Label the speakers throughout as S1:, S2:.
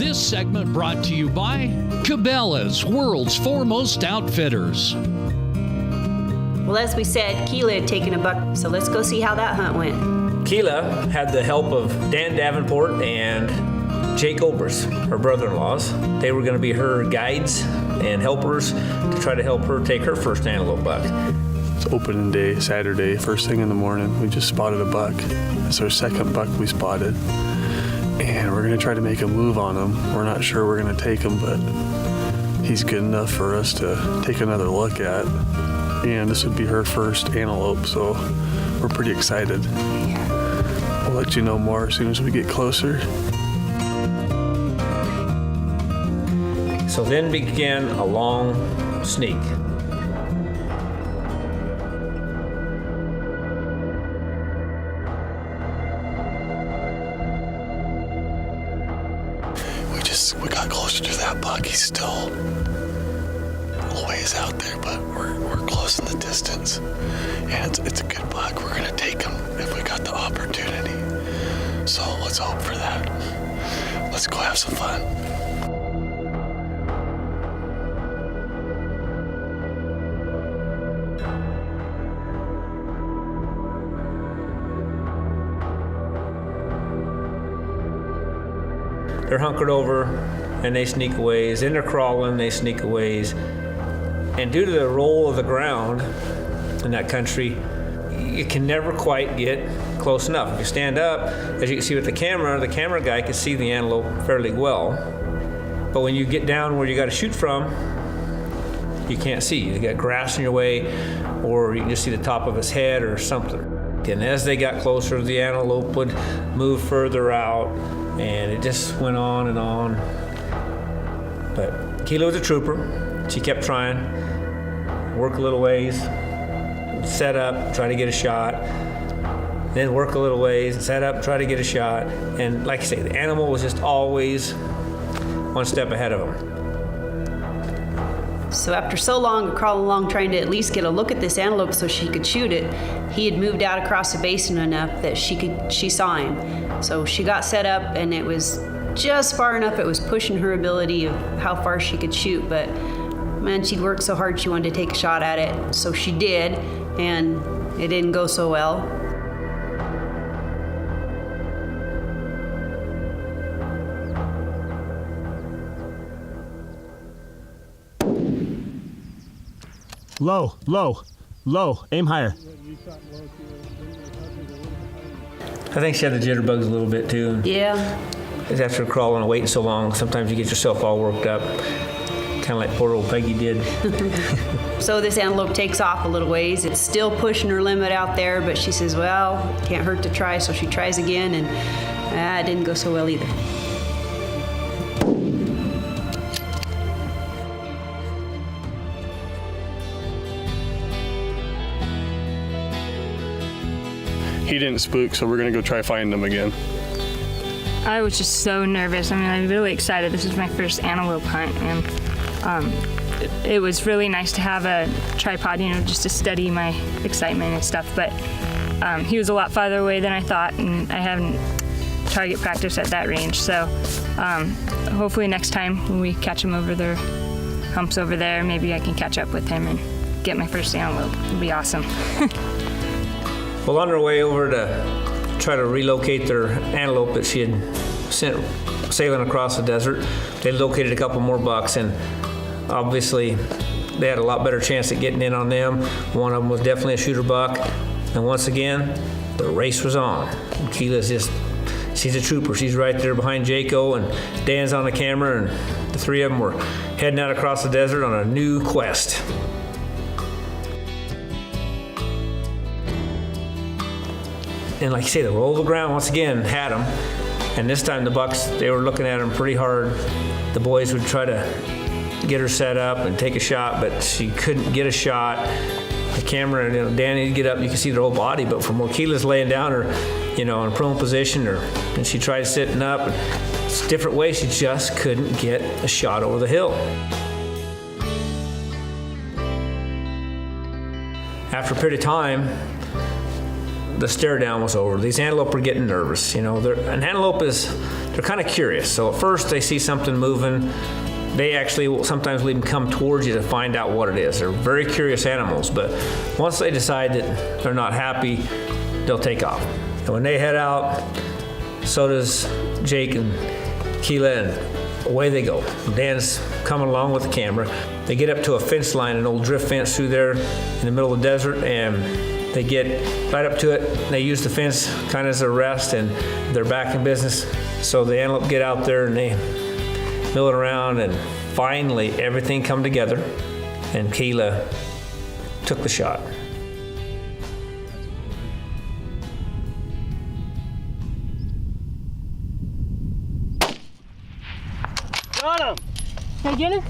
S1: This segment brought to you by Cabela's, world's foremost outfitters.
S2: Well, as we said, Keighla had taken a buck, so let's go see how that hunt went.
S3: Keighla had the help of Dan Davenport and Jake Obers, her brother-in-laws. They were going to be her guides and helpers to try to help her take her first antelope buck.
S4: It's opening day, Saturday, first thing in the morning. We just spotted a buck. It's our second buck we spotted. And we're going to try to make a move on him. We're not sure we're going to take him, but he's good enough for us to take another look at. And this would be her first antelope, so we're pretty excited. We'll let you know more as soon as we get closer.
S3: So then began a long sneak.
S4: We got closer to that buck. He's still a ways out there, but we're close in the distance. And it's a good buck. We're gonna take him if we got the opportunity. So let's hope for that. Let's go have some fun.
S3: They're hunkered over and they sneak a ways. Then they're crawling, they sneak a ways. And due to the roll of the ground in that country, you can never quite get close enough. If you stand up, as you can see with the camera guy can see the antelope fairly well. But when you get down where you got to shoot from, you can't see. You got grass in your way, or you can just see the top of his head or something. And as they got closer, the antelope would move further out, and it just went on and on. But Keighla was a trooper. She kept trying, work a little ways, set up, try to get a shot, then work a little ways, set up, try to get a shot. And like I say, the animal was just always one step ahead of him.
S2: So after so long of crawling along trying to at least get a look at this antelope so she could shoot it, he had moved out across the basin enough that she saw him. So she got set up, and it was just far enough it was pushing her ability of how far she could shoot, but man, she'd worked so hard she wanted to take a shot at it. So she did, and it didn't go so well.
S5: Low, low, low, aim higher.
S3: I think she had the jitterbugs a little bit too.
S2: Yeah.
S3: Because after crawling and waiting so long, sometimes you get yourself all worked up, kind of like poor old Peggy did.
S2: So this antelope takes off a little ways. It's still pushing her limit out there, but she says, well, can't hurt to try, so she tries again, and it didn't go so well either.
S4: He didn't spook, so we're gonna go try finding him again.
S6: I was just so nervous. I mean, I'm really excited. This is my first antelope hunt, and it was really nice to have a tripod, just to steady my excitement and stuff. But he was a lot farther away than I thought, and I haven't target practice at that range. So hopefully next time when we catch him over the humps over there, maybe I can catch up with him and get my first antelope. It'd be awesome.
S3: Well, on their way over to try to relocate their antelope that she had sent sailing across the desert, they located a couple more bucks, and obviously they had a lot better chance at getting in on them. One of them was definitely a shooter buck, and once again, the race was on. And Keihla's she's a trooper. She's right there behind Jaco, and Dan's on the camera, and the three of them were heading out across the desert on a new quest. And like you say, the roll of the ground once again had them. And this time the bucks, they were looking at them pretty hard. The boys would try to get her set up and take a shot, but she couldn't get a shot. The camera, Danny would get up, you can see their whole body, but from where Keihla's laying down, or in a prone position, and she tried sitting up, it's different ways, she just couldn't get a shot over the hill. After a period of time, the stare down was over. These antelope are getting nervous. An antelope they're kind of curious. So at first they see something moving. They actually will sometimes even come towards you to find out what it is. They're very curious animals, but once they decide that they're not happy, they'll take off. And when they head out, so does Jake and Keighla, and away they go. Dan's coming along with the camera. They get up to a fence line, an old drift fence through there in the middle of the desert, and they get right up to it. They use the fence kind of as a rest, and they're back in business. So the antelope get out there and they mill it around, and finally everything come together, and Keighla took the shot.
S5: Got him!
S6: Can I get him?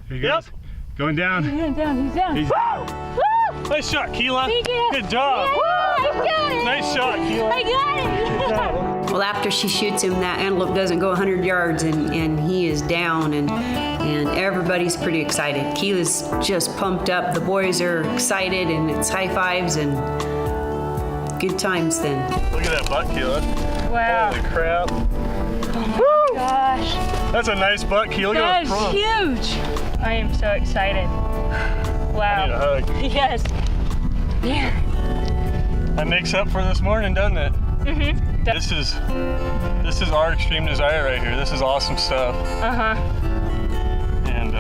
S5: Here he goes. Going down.
S6: He's down. He's down.
S5: He's-
S6: Woo!
S5: Nice shot, Keighla.
S6: Thank you.
S5: Good job.
S6: Yeah, I got it.
S5: Nice shot, Keighla.
S6: I got it.
S2: Well, after she shoots him, that antelope doesn't go 100 yards, and he is down, and everybody's pretty excited. Keila's just pumped up. The boys are excited, and it's high fives and good times then.
S5: Look at that buck, Keighla.
S6: Wow.
S5: Holy crap.
S6: Oh my gosh.
S5: That's a nice buck, Keighla. Look
S6: That
S5: at that front.
S6: is huge. I am so excited.
S5: I need a
S6: Wow.
S5: hug.
S6: Yes. Yeah.
S5: That makes up for this morning, doesn't it?
S6: Mm-hmm.
S5: This is our extreme desire right here. This is awesome stuff.
S6: Uh-huh.
S5: And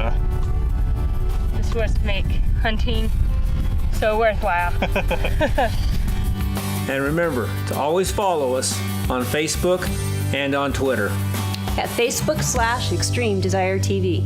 S6: This was make hunting so worthwhile.
S3: And remember to always follow us on Facebook and on Twitter.
S2: At Facebook/Extreme Desire TV.